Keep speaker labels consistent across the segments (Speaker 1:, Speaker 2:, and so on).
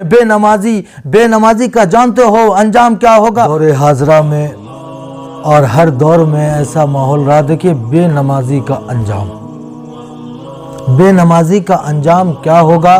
Speaker 1: बेनमाजी का जानते हो अंजाम क्या होगा। दौर हाजरा में और हर दौर में ऐसा माहौल रहा। देखिए बेनमाजी का अंजाम क्या होगा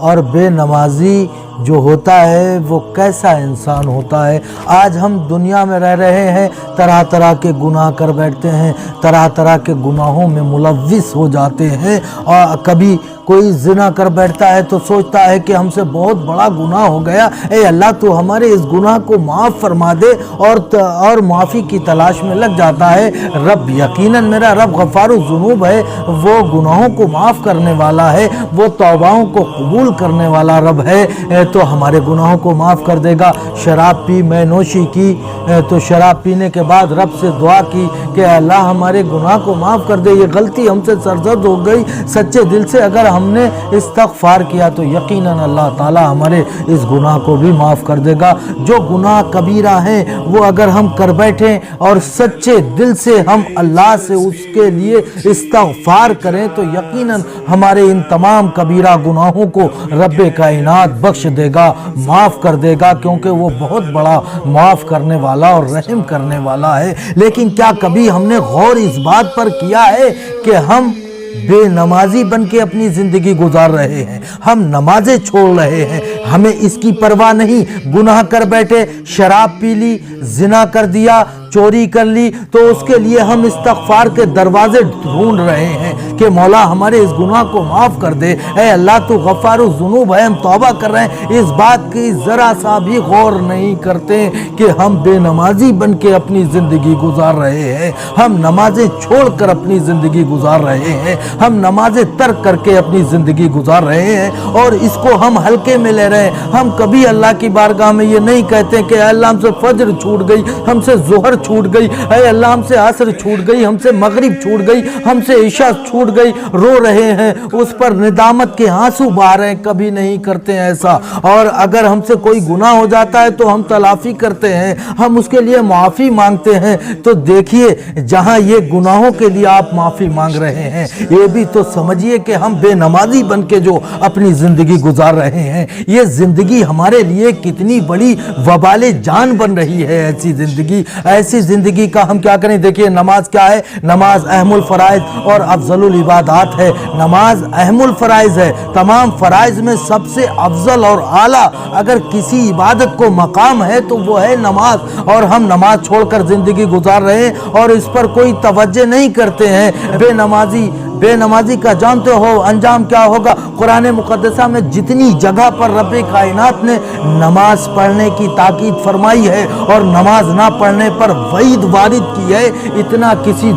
Speaker 1: और बेनमाजी जो होता है वो कैसा इंसान होता है। आज हम दुनिया में रह रहे हैं, तरह तरह के गुनाह कर बैठते हैं, तरह तरह के गुनाहों में मुलव्विस हो जाते हैं। और कभी कोई जिना कर बैठता है तो सोचता है कि हमसे बहुत बड़ा गुनाह हो गया, ए अल्लाह तो हमारे इस गुनाह को माफ़ फरमा दे, और माफ़ी की तलाश में लग जाता है। रब यकीनन मेरा रब गफ़ारुज़ ज़ुनूब है, वो गुनाहों को माफ़ करने वाला है, वो तौबाओं को कबूल करने वाला रब है, तो हमारे गुनाहों को माफ़ कर देगा। शराब पी, मैं नोशी की, तो शराब पीने के बाद रब से दुआ की कि अल्लाह हमारे गुनाह को माफ़ कर दे, ये गलती हमसे सरजद हो गई। सच्चे दिल से अगर हमने इस्तग़फ़ार किया तो यकीनन अल्लाह ताला हमारे इस गुनाह को भी माफ़ कर देगा। जो गुनाह कबीरा हैं वो अगर हम कर बैठें और सच्चे दिल से हम अल्लाह से उसके लिए इस्तग़फ़ार करें तो यकीनन हमारे इन तमाम कबीरा गुनाहों को रब्बे कायनात बख्श देगा, माफ़ कर देगा, क्योंकि वो बहुत बड़ा माफ़ करने वाला और रहम करने वाला है। लेकिन क्या कभी हमने गौर इस बात पर किया है कि हम बेनमाजी बन के अपनी ज़िंदगी गुजार रहे हैं, हम नमाजें छोड़ रहे हैं, हमें इसकी परवाह नहीं। गुनाह कर बैठे, शराब पी ली, जिना कर दिया, चोरी कर ली, तो उसके लिए हम इस्तग़फ़ार के दरवाजे ढूंढ रहे हैं कि मौला हमारे इस गुनाह को माफ़ कर दे, ऐ अल्लाह तो गफ़ारुज़ ज़ुनूब है, हम तौबा कर रहे हैं। इस बात की ज़रा सा भी गौर नहीं करते कि हम बेनमाजी बन के अपनी ज़िंदगी गुजार रहे हैं, हम नमाजें छोड़कर अपनी ज़िंदगी गुजार रहे हैं, हम नमाजें तर्क करके अपनी ज़िंदगी गुजार रहे हैं और इसको हम हल्के में ले रहे हैं। हम कभी अल्लाह की बारगाह में ये नहीं कहते कि अल्लाह हमसे फज्र छूट गई, हमसे ज़ोहर छूट गई, ऐ अल्लाह हमसे असर छूट गई, हमसे मगरिब छूट गई, हमसे इशा छूट गई। रो रहे हैं, उस पर निदामत के आंसू बहा रहे हैं, कभी नहीं करते हैं ऐसा। और अगर हमसे कोई गुनाह हो जाता है तो हम तलाफ़ी करते हैं, हम उसके लिए माफ़ी मांगते हैं। तो देखिए, जहाँ ये गुनाहों के लिए आप माफ़ी मांग रहे हैं, ये भी तो समझिए कि हम बेनमाजी बन के जो अपनी ज़िंदगी गुजार रहे हैं, ये ज़िंदगी हमारे लिए कितनी बड़ी वबाले जान बन रही है। ऐसी ज़िंदगी का हम क्या करें। देखिए, नमाज क्या है, नमाज अहमुल फ़राइज़ और अफ़ज़लुल इबादात है। नमाज अहमुल फ़राइज़ है, तमाम फ़राइज़ में सबसे अफजल और आला अगर किसी इबादत को मकाम है तो वो है नमाज। और हम नमाज छोड़कर ज़िंदगी गुजार रहे हैं और इस पर कोई तवज्जो नहीं करते हैं। बेनमाजी का जानते हो अंजाम क्या होगा। कुरान मुक़द्दसा में जितनी जगह पर रब्बे कायनात ने नमाज पढ़ने की ताकीद फरमाई है और नमाज ना पढ़ने पर वईद वारिद की है, इतना किसी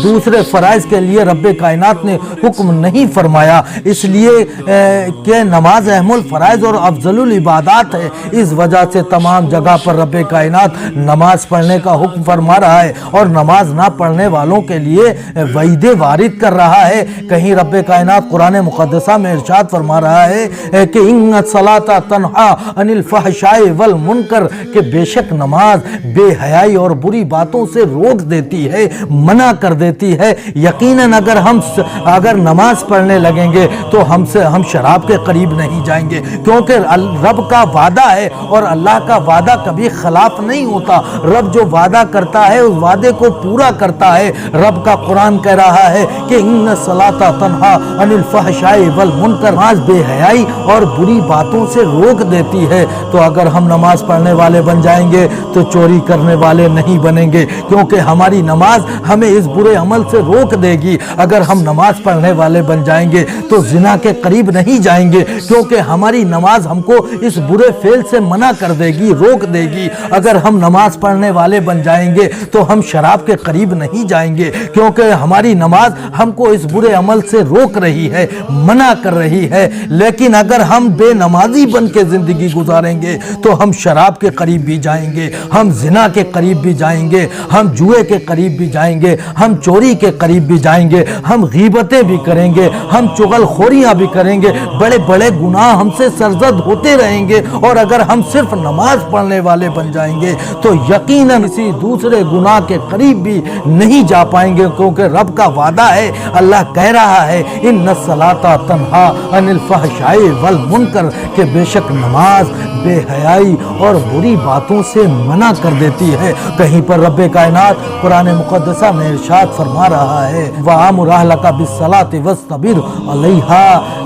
Speaker 1: दूसरे फ़राइज़ के लिए रब्बे कायनात ने हुक्म नहीं फरमाया। इसलिए कि नमाज अहमुल फ़राइज़ और अफ़ज़लुल इबादात है, इस वजह से तमाम जगह पर रब्बे कायनात नमाज पढ़ने का हुक्म फरमा रहा है और नमाज ना पढ़ने वालों के लिए वईद वारिद कर रहा है। कहीं रब्बे कायनात कुरान मुक़द्दसा में इरशाद फरमा रहा है कि इन्न सलाता तन्हा अनिल फहशाए वल मुनकर, के बेशक नमाज बेहयाई और बुरी बातों से रोक देती है, मना कर देती है। यकीनन अगर नमाज पढ़ने लगेंगे तो हम शराब के करीब नहीं जाएंगे, क्योंकि रब का वादा है और अल्लाह का वादा कभी खिलाफ नहीं होता। रब जो वादा करता है उस वादे को पूरा करता है। रब का कुरान कह रहा है कि इन्न सलाता तन्हा अनिल फहशाए वल मुनकर, नमाज बेहयाई और बुरी बातों से रोक देती है। तो अगर हम नमाज पढ़ने वाले बन जाएंगे तो चोरी करने वाले नहीं बनेंगे, क्योंकि हमारी नमाज हमें इस बुरे अमल से रोक देगी। अगर हम नमाज पढ़ने वाले बन जाएंगे तो जिना के करीब नहीं जाएंगे, क्योंकि हमारी नमाज हमको इस बुरे फेल से मना कर देगी, रोक देगी। अगर हम नमाज पढ़ने वाले बन जाएंगे तो हम शराब के करीब नहीं जाएंगे, क्योंकि हमारी नमाज हमको इस बुरे अमल से रोक रही है, मना कर रही है। लेकिन अगर हम बेनमाजी बन के ज़िंदगी गुजारेंगे तो हम शराब के करीब भी जाएंगे, हम जिना के करीब भी जाएंगे, हम जुए के करीब भी जाएंगे, हम चोरी के करीब भी जाएंगे, हम गीबतें भी करेंगे, हम चुगलखोरियां भी करेंगे, बड़े बड़े गुनाह हमसे सरजद होते रहेंगे। और अगर हम सिर्फ नमाज पढ़ने वाले बन जाएंगे तो यकीनन किसी दूसरे गुनाह के करीब भी नहीं जा पाएंगे, क्योंकि रब का वादा है है, अल्लाह कह रहा है इन्ना सलाता तन्हा अनिल फहशाई वल मुनकर, के बेशक नमाज बेहयाई और बुरी बातों से मना कर देती है। कहीं पर रब्बे कायनात कुरान मुक़द्दसा में इरशाद फरमा रहा है वअमुर अहलका बिस्सलाति वस्तबिर अलैहा,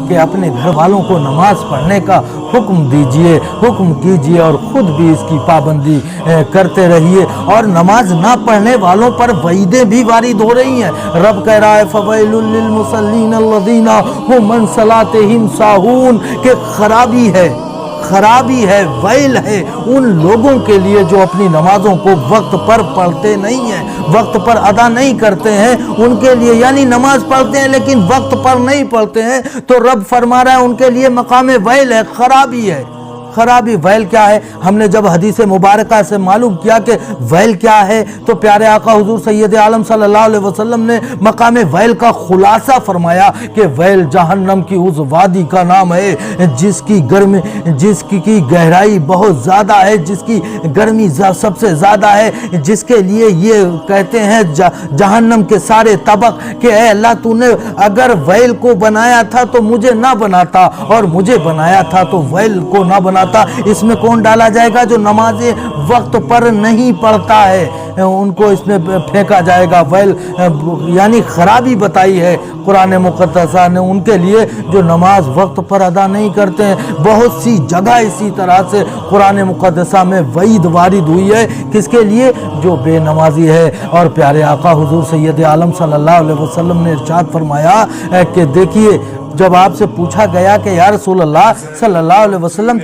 Speaker 1: कि अपने घर वालों को नमाज पढ़ने का हुक्म दीजिए, हुक्म कीजिए और खुद भी इसकी पाबंदी करते रहिए। और नमाज ना पढ़ने वालों पर वईदें भी वारिद हो रही हैं। रब कह रहा है फवैलुल लिल मुसल्लीन अल्लज़ीना हुम अन सलातिहिम साहून, के खराबी है, वैल है उन लोगों के लिए जो अपनी नमाजों को वक्त पर पढ़ते नहीं हैं, वक्त पर अदा नहीं करते हैं। उनके लिए, यानी नमाज पढ़ते हैं लेकिन वक्त पर नहीं पढ़ते हैं, तो रब फरमा रहा है उनके लिए मकाम वैल है, खराबी है। खराबी, वैल क्या है? हमने जब हदीस मुबारका से मालूम किया कि वैल क्या है, तो प्यारे आका हुजूर सैयद आलम सल्लल्लाहु अलैहि वसल्लम ने मकाम वैल का खुलासा फरमाया कि वैल जहन्नम की उस वादी का नाम है जिसकी गर्मी, जिसकी की गहराई बहुत ज़्यादा है, जिसकी गर्मी सबसे ज़्यादा है, जिसके लिए ये कहते हैं जहन्नम के सारे तबक कि ऐ अल्लाह तूने अगर वैल को बनाया था तो मुझे ना बनाता, और मुझे बनाया था तो वैल को ना बनाता। इसमें कौन डाला जाएगा? जो नमाजें वक्त पर नहीं पढ़ता है, उनको इसमें फेंका जाएगा। वैल यानी खराबी बताई है कुरान मुक़द्दसा ने उनके लिए जो नमाज वक्त पर अदा नहीं करते हैं। बहुत सी जगह इसी तरह से कुरान मुक़द्दसा में वईद वारिद हुई है, किसके लिए? जो बेनमाजी है। और प्यारे आका हुजूर सैयद आलम सल्लल्लाहु अलैहि वसल्लम ने इरशाद फरमाया कि देखिए, जब आपसे पूछा गया कि या रसूल अल्लाह सल्लल्लाहु अलैहि वसल्लम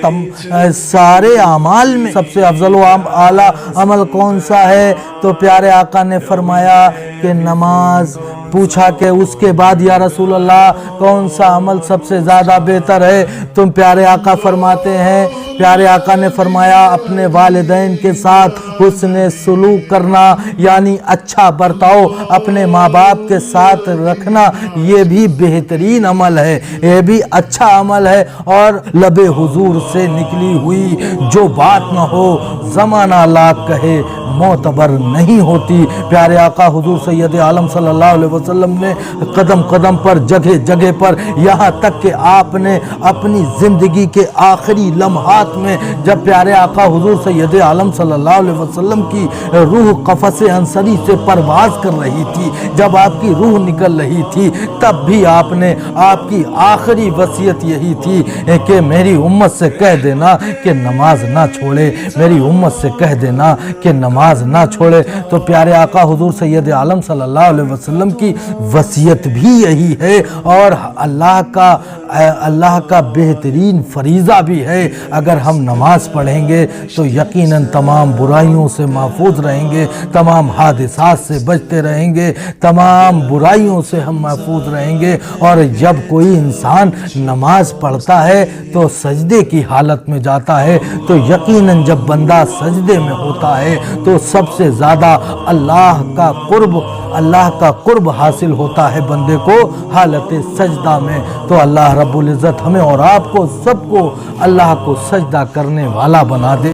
Speaker 1: सारे अमाल में सबसे अफजल व आला अमल कौन सा है, तो प्यारे आका ने फरमाया कि नमाज। पूछा कि उसके बाद या रसूल अल्लाह कौन सा अमल सबसे ज़्यादा बेहतर है, तुम प्यारे आका फरमाते हैं, प्यारे आका ने फरमाया अपने वालिदैन के साथ हुस्न सुलूक करना, यानी अच्छा बर्ताव अपने माँ बाप के साथ रखना, ये भी बेहतरीन अमल है, ये भी अच्छा अमल है। और लबे हुजूर से निकली हुई जो बात न हो ज़माना लाख कहे मोतबर नहीं होती। प्यारे आका हुजूर सैयद आलम सल्लल्लाहु अलैहि वसल्लम ने कदम कदम पर, जगह जगह पर, यहाँ तक कि आपने अपनी ज़िंदगी के आखिरी लम्हात में जब प्यारे आका हुजूर सैयद आलम सल्लल्लाहु अलैहि वसल्लम की रूह कफ़स अंसरी से परवाज़ कर रही थी, जब आपकी रूह निकल रही थी, तब भी आपने, आपकी आखिरी वसीयत यही थी कि मेरी उम्मत से कह देना कि नमाज ना छोड़े, मेरी उम्मत से कह देना कि नमाज ना छोड़े। तो प्यारे आका हुजूर सैयद आलम सल्लल्लाहु अलैहि वसल्लम की वसीयत भी यही है, और अल्लाह का बेहतरीन फरीज़ा भी है। अगर हम नमाज पढ़ेंगे तो यकीनन तमाम बुराइयों से महफूज रहेंगे, तमाम हादिसात से बचते रहेंगे, तमाम बुराइयों से हम महफूज रहेंगे। और जब कोई इंसान नमाज पढ़ता है तो सजदे की हालत में जाता है, तो यकीनन जब बंदा सजदे में होता है तो सबसे ज़्यादा अल्लाह का कुर्ब हासिल होता है बंदे को हालत सजदा में। तो अल्लाह रब्बुल इज़्ज़त हमें और आपको सबको अल्लाह को सजदा करने वाला बना दे।